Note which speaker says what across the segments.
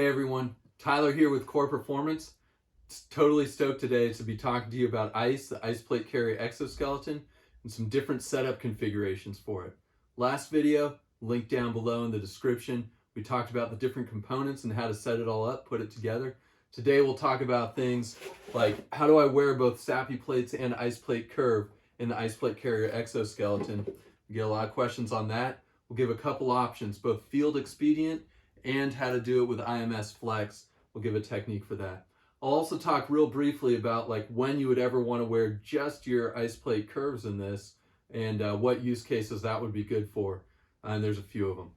Speaker 1: Hey everyone, Tyler here with Core Performance. Totally stoked today to be talking to you about ICE, the IcePlate Carry exoskeleton, and some different setup configurations for it. Last video, link down below in the description. We talked about the different components and how to set it all up, put it together. Today we'll talk about things like how do I wear both ESAPI plates and IcePlate Curve in the IcePlate Carrier exoskeleton. We get a lot of questions on that. We'll give a couple options, both field expedient and how to do it with IMS Flex. We'll give a technique for that. I'll also talk real briefly about like when you would ever want to wear just your IcePlate curves in this and what use cases that would be good for. And there's a few of them.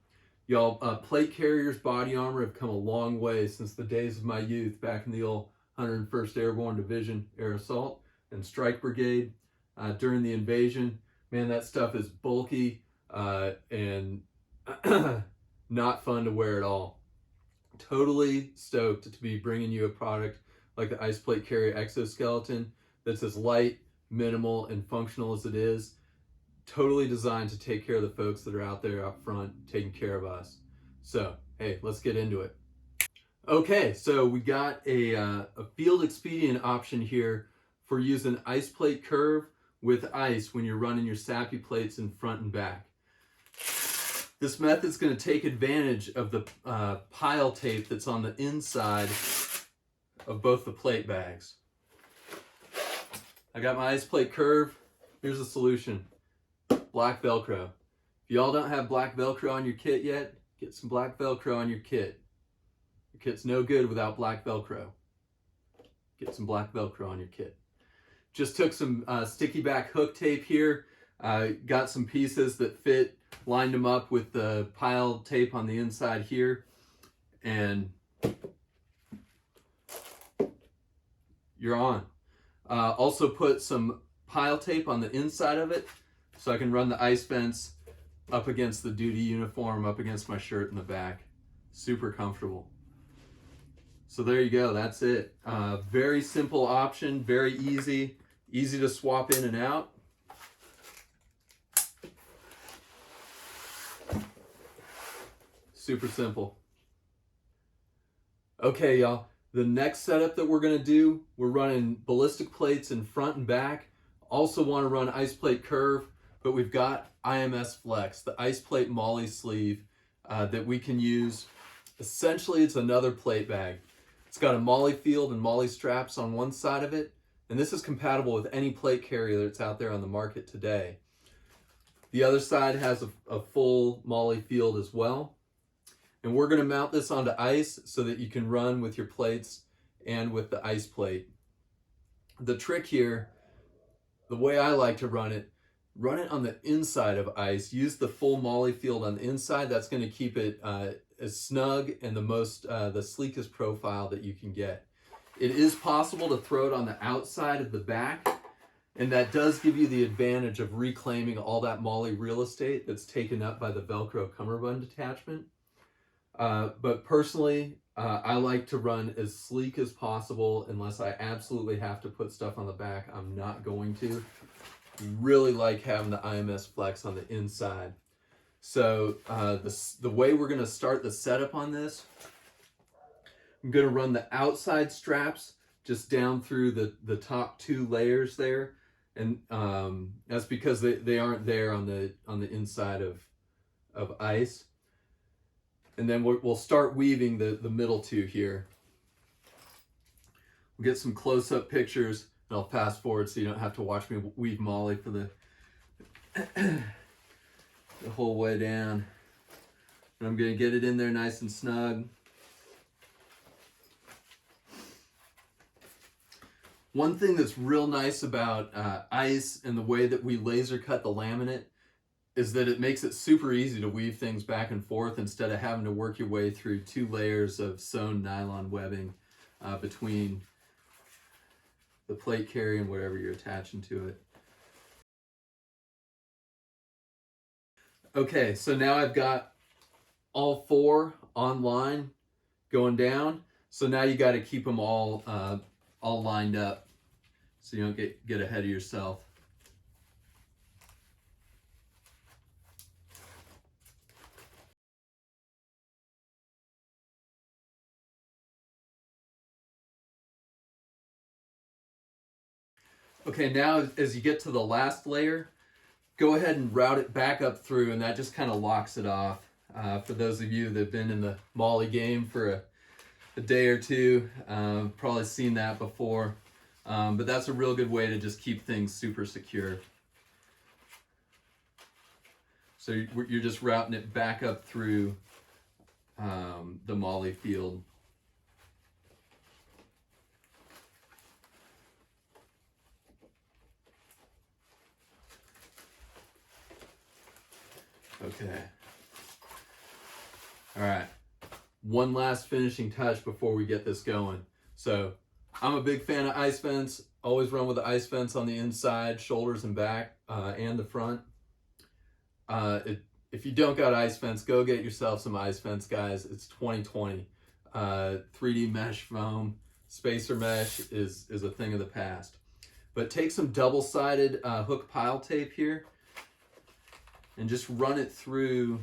Speaker 1: Y'all, plate carriers, body armor have come a long way since the days of my youth back in the old 101st Airborne Division Air Assault and Strike Brigade. During the invasion, man, that stuff is bulky and not fun to wear at all. Totally stoked to be bringing you a product like the IcePlate Carrier exoskeleton that's as light, minimal, and functional as it is. Totally designed to take care of the folks that are out there up front taking care of us. So, hey, let's get into it. Okay, so we got a field expedient option here for using IcePlate Curve with ice when you're running your ESAPI plates in front and back. This method is going to take advantage of the pile tape that's on the inside of both the plate bags. I got my IcePlate Curve. Here's the solution. Black Velcro. If y'all don't have black Velcro on your kit yet, get some black Velcro on your kit. Your kit's no good without black Velcro. Get some black Velcro on your kit. Just took some sticky back hook tape here. Got some pieces that fit, lined them up with the pile tape on the inside here, and you're on. Also put some pile tape on the inside of it so I can run the ice vents up against the duty uniform, up against my shirt in the back. Super comfortable. So there you go, that's it. Very simple option, very easy to swap in and out. Super simple. Okay, y'all. The next setup that we're going to do, we're running ballistic plates in front and back. Also want to run IcePlate Curve, but we've got IMS Flex, the IcePlate MOLLE sleeve that we can use. Essentially, it's another plate bag. It's got a MOLLE field and MOLLE straps on one side of it, and this is compatible with any plate carrier that's out there on the market today. The other side has a full MOLLE field as well. And we're going to mount this onto ice so that you can run with your plates and with the ice plate. The trick here, the way I like to run it on the inside of ice. Use the full MOLLE field on the inside. That's going to keep it as snug and the sleekest profile that you can get. It is possible to throw it on the outside of the back, and that does give you the advantage of reclaiming all that MOLLE real estate that's taken up by the Velcro cummerbund attachment. But personally, I like to run as sleek as possible. Unless I absolutely have to put stuff on the back, I'm not going to. Really like having the IMS Flex on the inside. So the way we're going to start the setup on this, I'm going to run the outside straps just down through the top two layers there. And that's because they aren't there on the inside of ice. And then we'll start weaving the middle two here. We'll get some close-up pictures, and I'll fast forward so you don't have to watch me weave MOLLE for the whole way down. And I'm gonna get it in there nice and snug. One thing that's real nice about ice and the way that we laser cut the laminate is that it makes it super easy to weave things back and forth instead of having to work your way through 2 layers of sewn nylon webbing between the plate carrier and whatever you're attaching to it. Okay, so now I've got all 4 online going down. So now you got to keep them all lined up so you don't get ahead of yourself. Okay, now as you get to the last layer, go ahead and route it back up through, and that just kind of locks it off. For those of you that have been in the MOLLE game for a day or two, probably seen that before. But that's a real good way to just keep things super secure. So you're just routing it back up through the MOLLE field. Okay. All right. One last finishing touch before we get this going. So I'm a big fan of ice fence. Always run with the ice fence on the inside, shoulders and back, and the front. If you don't got ice fence, go get yourself some ice fence, guys. It's 2020. 3D mesh foam, spacer mesh is a thing of the past. But take some double-sided hook pile tape here and just run it through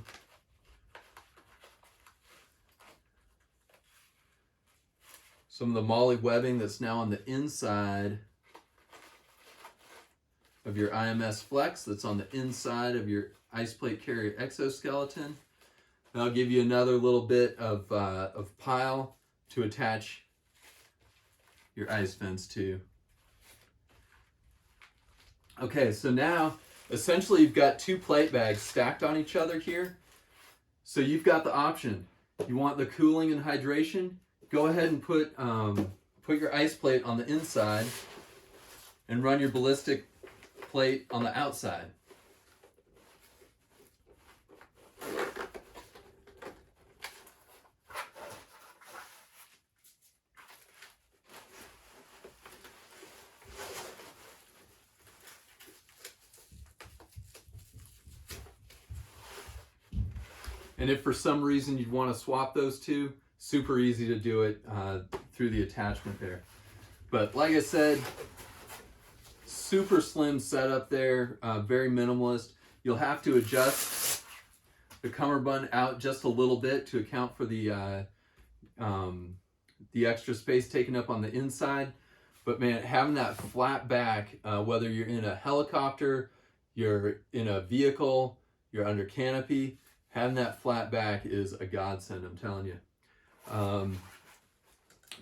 Speaker 1: some of the MOLLE webbing that's now on the inside of your IMS Flex, that's on the inside of your IcePlate Carrier exoskeleton. That'll give you another little bit of pile to attach your ice fence to. Okay, so now essentially you've got two plate bags stacked on each other here. So you've got the option. You want the cooling and hydration? Go ahead and put your ice plate on the inside and run your ballistic plate on the outside. And if for some reason you'd want to swap those two, super easy to do it through the attachment there. But like I said, super slim setup there, very minimalist. You'll have to adjust the cummerbund out just a little bit to account for the extra space taken up on the inside. But man, having that flat back, whether you're in a helicopter, you're in a vehicle, you're under canopy, having that flat back is a godsend, I'm telling you.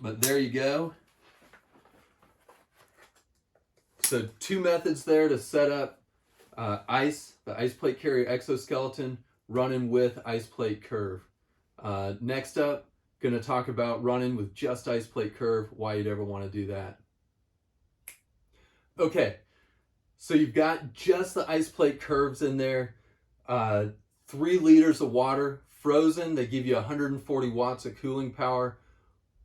Speaker 1: But there you go. So two methods there to set up the IcePlate Carrier exoskeleton, running with IcePlate Curve. Next up, going to talk about running with just IcePlate Curve, why you'd ever want to do that. Okay, so you've got just the IcePlate Curves in there. 3 liters of water, frozen. They give you 140 watts of cooling power.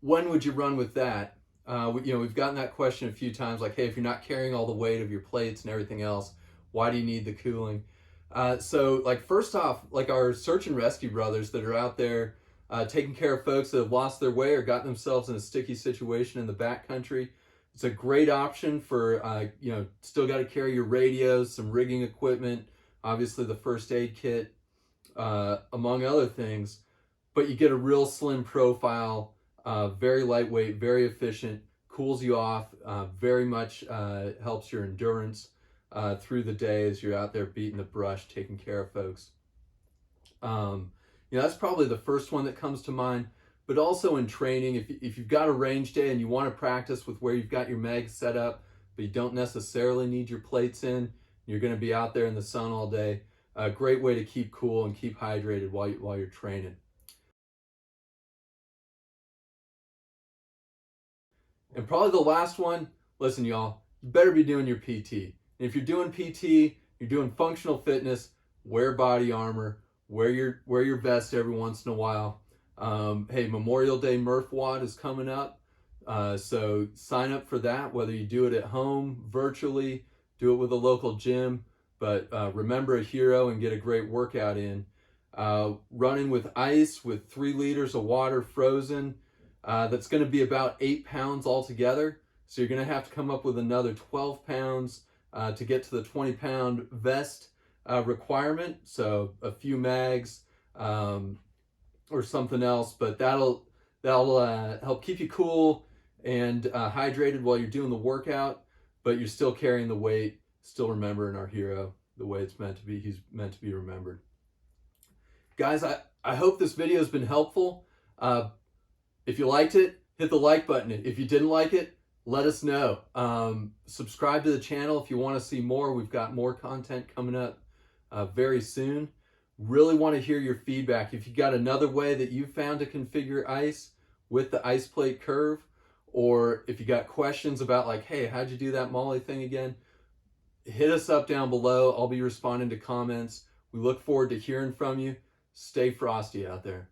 Speaker 1: When would you run with that? We've gotten that question a few times, like, hey, if you're not carrying all the weight of your plates and everything else, why do you need the cooling? So, like, first off, like our search and rescue brothers that are out there taking care of folks that have lost their way or gotten themselves in a sticky situation in the backcountry, it's a great option for, still got to carry your radios, some rigging equipment, obviously the first aid kit, among other things, but you get a real slim profile, very lightweight, very efficient, cools you off, very much helps your endurance through the day as you're out there beating the brush, taking care of folks. That's probably the first one that comes to mind, but also in training, if you've got a range day and you want to practice with where you've got your mags set up, but you don't necessarily need your plates in, you're going to be out there in the sun all day, a great way to keep cool and keep hydrated while you're training. And probably the last one, listen y'all, you better be doing your PT. And if you're doing PT, you're doing functional fitness, wear body armor, wear your vest every once in a while. Hey, Memorial Day Murph WOD is coming up. So sign up for that, whether you do it at home, virtually, do it with a local gym. But remember a hero and get a great workout in. Running with ice with 3 liters of water frozen, that's going to be about 8 pounds altogether. So you're going to have to come up with another 12 pounds to get to the 20-pound vest requirement. So a few mags or something else, but that'll help keep you cool and hydrated while you're doing the workout. but you're still carrying the weight, still remembering our hero the way it's meant to be. He's meant to be remembered. Guys, I hope this video has been helpful. If you liked it, hit the like button. If you didn't like it, let us know. Subscribe to the channel if you want to see more. We've got more content coming up very soon. Really want to hear your feedback. If you got another way that you found to configure ice with the IcePlate Curve, or if you got questions about like, hey, how'd you do that MOLLE thing again? Hit us up down below. I'll be responding to comments. We look forward to hearing from you. Stay frosty out there.